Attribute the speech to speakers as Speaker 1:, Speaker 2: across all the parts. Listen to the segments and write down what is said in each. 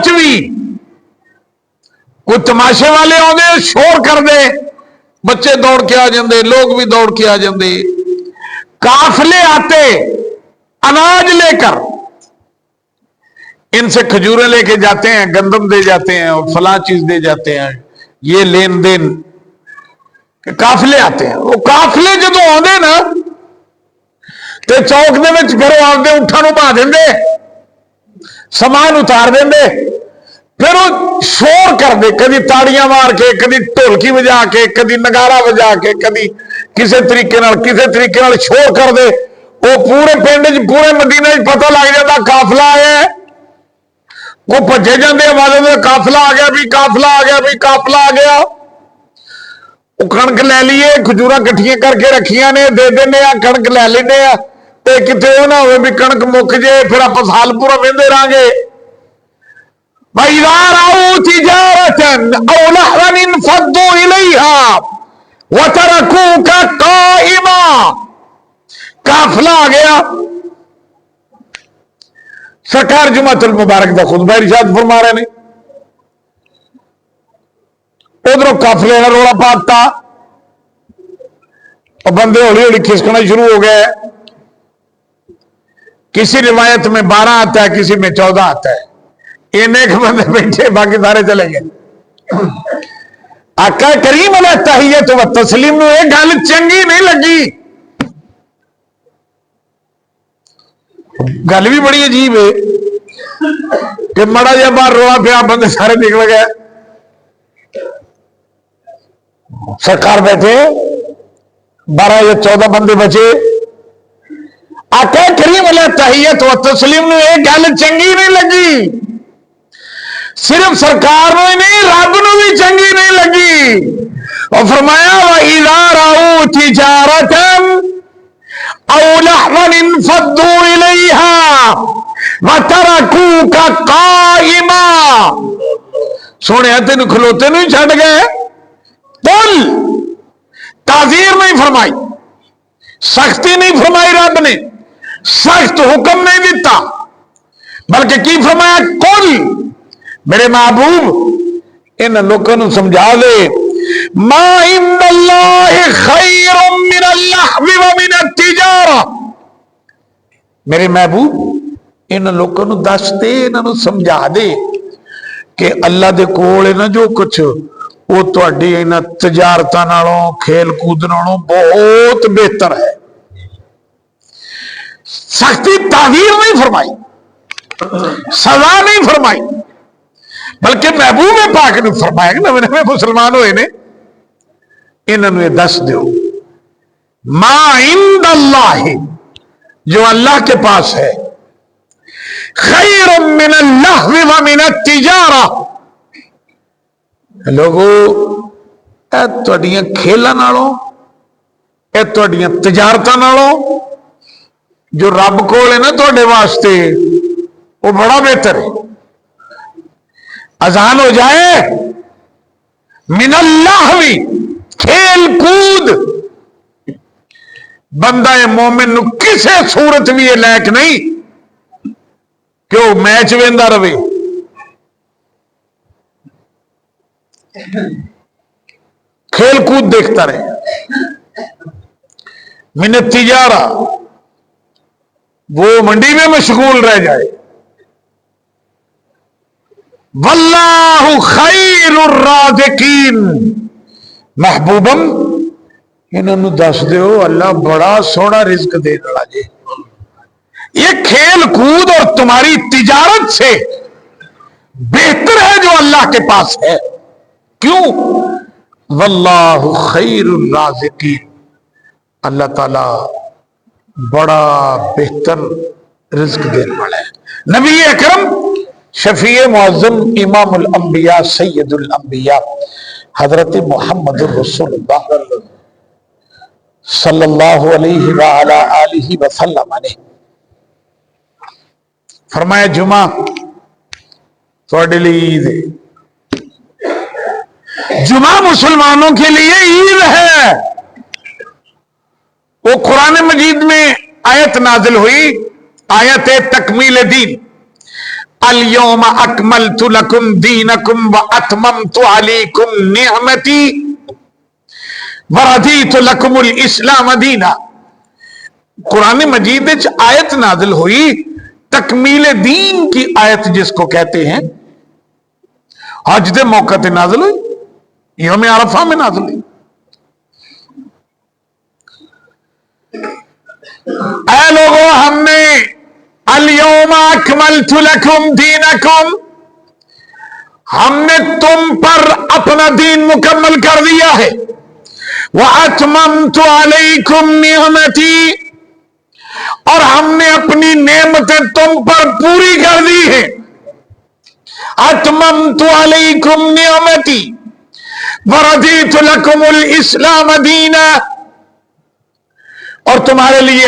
Speaker 1: چ بھی کوئی تماشے والے آتے شور کر دے بچے دوڑ کے آ جاندے لوگ بھی دوڑ کے آ جاندے قافلے آتے اناج لے کر ان سے کھجوریں لے کے جاتے ہیں گندم دے جاتے ہیں اور فلاں چیز دے جاتے ہیں یہ لین دین قافلے آتے ہیں وہ قافلے جدو آتے نا تو چوک دے وچ گھروں آتے اٹھاں نو بھا دے سامان اتار دے پھر وہ شور کر دے کدی تاڑیاں مار کے کدی ڈھولکی بجا کے کدی نگارا بجا کے کدی کسی طریقے شور کر دے وہ پورے پنڈ پورے مدینے پتہ لگ جاتا قافلہ آیا ہے وہ بھجے جاندے آوازیں قافلہ آ گیا بھی قافلہ آ گیا بھی قافلہ آ گیا وہ کنک لے لیے کھجورا کٹھیاں کر کے رکھیاں نے دے دینے کنک لے لینے کتنے وہ نہ ہوئے بھی کنک مک جائے پھر آپ سال پورا وہدے رہاں گے وَإِذَا رَأَوْا تِجَارَةً أَوْ لَهْوًا انفَضُّوا إِلَيْهَا وَتَرَكُوكَ قَائِمًا قافلہ آ گیا سرکار جمعۃ المبارک دا خطبہ ارشاد فرما رہے نے ادھر قافلے کا روڑا پاتا اور بندے ہولی ہولی کھسکنا شروع ہو گئے کسی روایت میں 12 آتا ہے کسی میں 14 آتا ہے ایک بندے بیٹھے باقی سارے چلے گئے آقا کریم علیہ تحیت و تسلیم نے یہ گل چنگی نہیں لگی گل بھی بڑی عجیب ہے کہ مڑا جا باہر رولا پیا بندے سارے نکل گئے سرکار بیٹھے 12 یا 14 بندے بچے آقا کریم علیہ تحیت و تسلیم نے یہ گل چنگی نہیں لگی صرف سرکار نو ہی نہیں رب نو بھی چنگی نہیں لگی اور فرمایا وَإِذَا رَأَوْا تِجَارَةً أَوْ لَهْوًا انفَضُّوا إِلَيْهَا وَتَرَكُوكَ قَائِمًا سونے تینوں کھلوتے نہیں چھڑ گئے قل تعزیر نہیں فرمائی سختی نہیں فرمائی رب نے سخت حکم نہیں دیتا بلکہ کی فرمایا قل میرے محبوب ان لوگوں نے سمجھا دے ما عند اللہ خیر من اللحو ومن التجارہ میرے محبوب ان لوگوں نے دس دے انہوں سمجھا دے کہ اللہ دے کول ہے نا جو کچھ وہ تہاڈی انہاں تجارتاں نالوں کھیل کود نالوں بہت بہتر ہے سختی تعویر نہیں فرمائی سزا نہیں فرمائی بلکہ محبوب پاک نے فرمایا کہ نویں مسلمان ہوئے نے انہوں نے دس دیو ما عند اللہ جو اللہ کے پاس ہے خیر من اللہو ومن التجارہ لوگو اے تہاڈیاں کھیلاں نالوں اے تہاڈیاں تجارتاں نالوں جو رب کول ہے نا تہاڈے واسطے وہ بڑا بہتر ہے اذان ہو جائے من اللہو کھیل کود بندہ مومن نو کسے صورت بھی یہ لائق نہیں کہ وہ میچ ویندا رہے کھیل کود دیکھتا رہے من التجارہ وہ منڈی میں مشغول رہ جائے واللہ خیر الرازقین محبوبم انہوں نے دس دیو اللہ بڑا سونا رزق دینے والا جی یہ کھیل کود اور تمہاری تجارت سے بہتر ہے جو اللہ کے پاس ہے کیوں واللہ خیر الرازقین اللہ تعالی بڑا بہتر رزق دینے والا ہے نبی اکرم شفیع معظم امام الانبیاء سید الانبیاء حضرت محمد رسول اللہ صلی اللہ علیہ وآلہ آلہ وسلم نے فرمایا جمعہ تھوڑے لیے عید ہے جمعہ مسلمانوں کے لیے عید ہے وہ قرآن مجید میں آیت نازل ہوئی آیت تکمیل دین اليوم اکملت لکم دینکم واتممت علیکم نعمتی ورضیت لکم الاسلام دینا. قرآن مجید آیت نازل ہوئی تکمیل دین کی آیت جس کو کہتے ہیں، حج دے موقع تے نازل ہوئی، یوم عرفہ میں نازل ہوئی. اے لوگوں، ہم نے الیوم اکملت لکم دینکم، ہم نے تم پر اپنا دین مکمل کر دیا ہے. وَأَتْمَمْتُ عَلَيْكُمْ نِعْمَتِي، اور ہم نے اپنی نعمتیں تم پر پوری کر دی ہیں. اتممت علیکم نعمتی ورضیت لکم الاسلام دینا، اور تمہارے لیے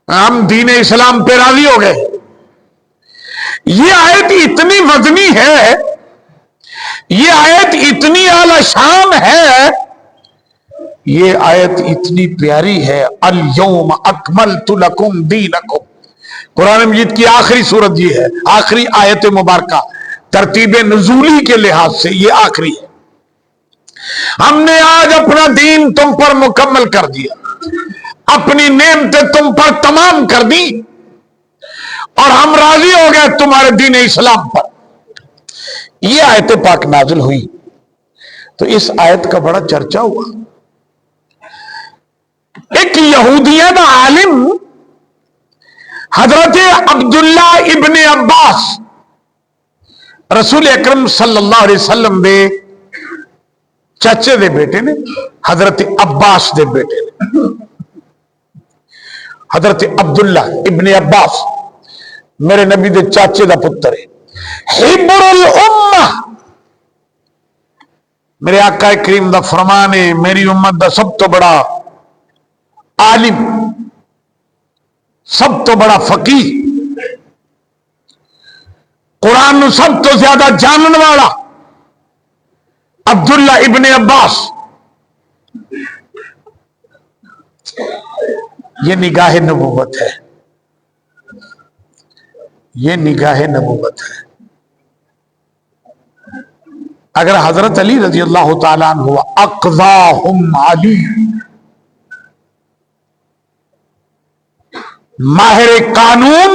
Speaker 1: ہم دین اسلام پہ راضی ہو گئے. یہ آیت اتنی وزنی ہے، یہ آیت اتنی اعلی شان ہے، یہ آیت اتنی پیاری ہے. الیوم اکملت لکم دینکم، قرآن مجید کی آخری سورت یہ ہے، آخری آیت مبارکہ ترتیب نزولی کے لحاظ سے یہ آخری ہے. ہم نے آج اپنا دین تم پر مکمل کر دیا، اپنی نعمتیں تم پر تمام کر دی، اور ہم راضی ہو گئے تمہارے دین اسلام پر. یہ آیت پاک نازل ہوئی تو اس آیت کا بڑا چرچا ہوا. ایک یہودیان عالم حضرت عبداللہ ابن عباس رسول اکرم صلی اللہ علیہ وسلم دے چچے دے بیٹے نے، حضرت عباس دے بیٹے نے، حضرت عبداللہ ابن عباس میرے نبی دے چاچے دا پتر ہے. حبر الامہ، میرے آقا کریم دا فرمان ہے، میری امت دا سب تو بڑا عالم، سب تو بڑا فقیہ، قرآن نو سب تو زیادہ جانن والا عبداللہ ابن عباس. یہ نگاہ نبوت ہے، یہ نگاہ نبوت ہے. اگر حضرت علی رضی اللہ تعالیٰ عنہ اقضاہم علی، ماہر قانون،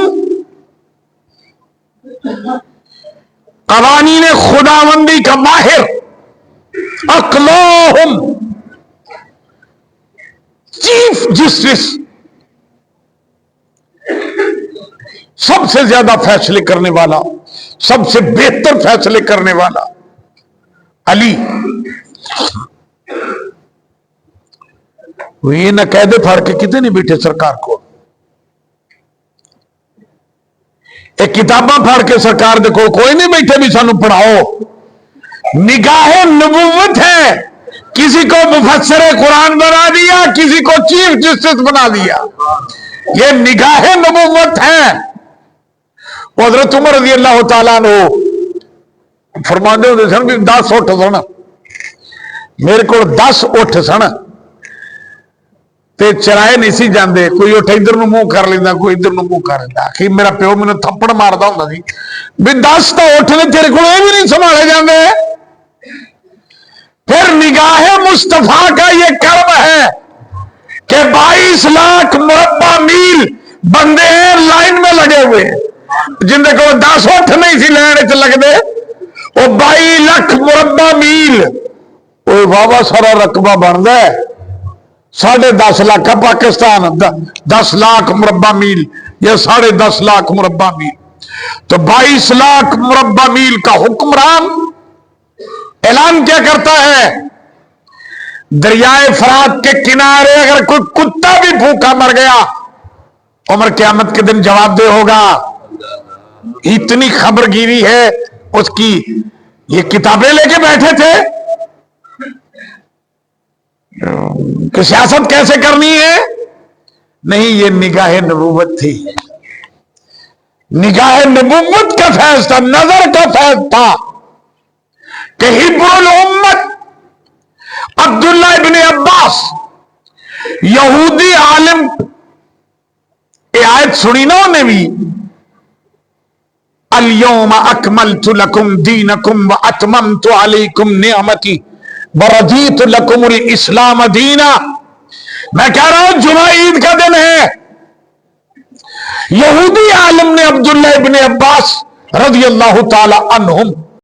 Speaker 1: قوانین خداوندی کا ماہر، اقلاہم، چیف جسٹس، سب سے زیادہ فیصلے کرنے والا، سب سے بہتر فیصلے کرنے والا علی. وہ یہ نہ قیدے پھاڑ کے کتنے نہیں بیٹھے سرکار کو، ایک کتاباں پھاڑ کے سرکار دیکھو کوئی نہیں بیٹھے بھی سانو پڑھاؤ. نگاہ نبوت ہے. کسی کو مفسر قرآن بنا دیا، کسی کو چیف جسٹس بنا دیا، یہ نگاہ نبوت ہے. حضرت عمر رضی اللہ تعالیٰ عنہ فرماندے ہوتے سن بھی 10 اٹھ سن، میرے کو 10 اٹھ سن تے چرائے نہیں سی جاندے، کوئی اٹھ ادھر نو منہ کر لینا، کوئی ادھر نو منہ کر لینا. آخر میرا پیو میں تھپڑ ماردا ہوندا سی بھی 10 تو اٹھ نے تیرے کو یہ بھی نہیں سنبھالے جاندے. پھر نگاہ مصطفیٰ کا یہ کرم ہے کہ 22 لاکھ مربع میل بندے ہیں لائن میں لگے ہوئے، جن کو 10 اٹھ نہیں سی لین چ لگتے، وہ 22 لاکھ مربع میل، وہ واہ سارا رقبہ بنتا ہے. 10.5 لاکھ کا پاکستان، 10 لاکھ مربع میل یا 10.5 لاکھ مربع میل، تو 22 لاکھ مربع میل کا حکمران اعلان کیا کرتا ہے، دریائے فرات کے کنارے اگر کوئی کتا بھی بھوکا مر گیا عمر قیامت کے دن جواب دہ ہوگا. اتنی خبر گیری ہے اس کی. یہ کتابیں لے کے بیٹھے تھے کہ سیاست کیسے کرنی ہے، نہیں، یہ نگاہ نبوت تھی. نگاہ نبوت کا فیض تھا، نظر کا فیض تھا کہ حبر الامت عبداللہ ابن عباس یہودی عالم، یہ آیت سنی نا انہیں بھی، الیوم اکملت لکم دینکم واتممت علیکم نعمتی ورضیت لکم الاسلام دینا. میں کہہ رہا ہوں جمعہ عید کا دن ہے. یہودی عالم نے عبداللہ ابن عباس رضی اللہ تعالی عنہم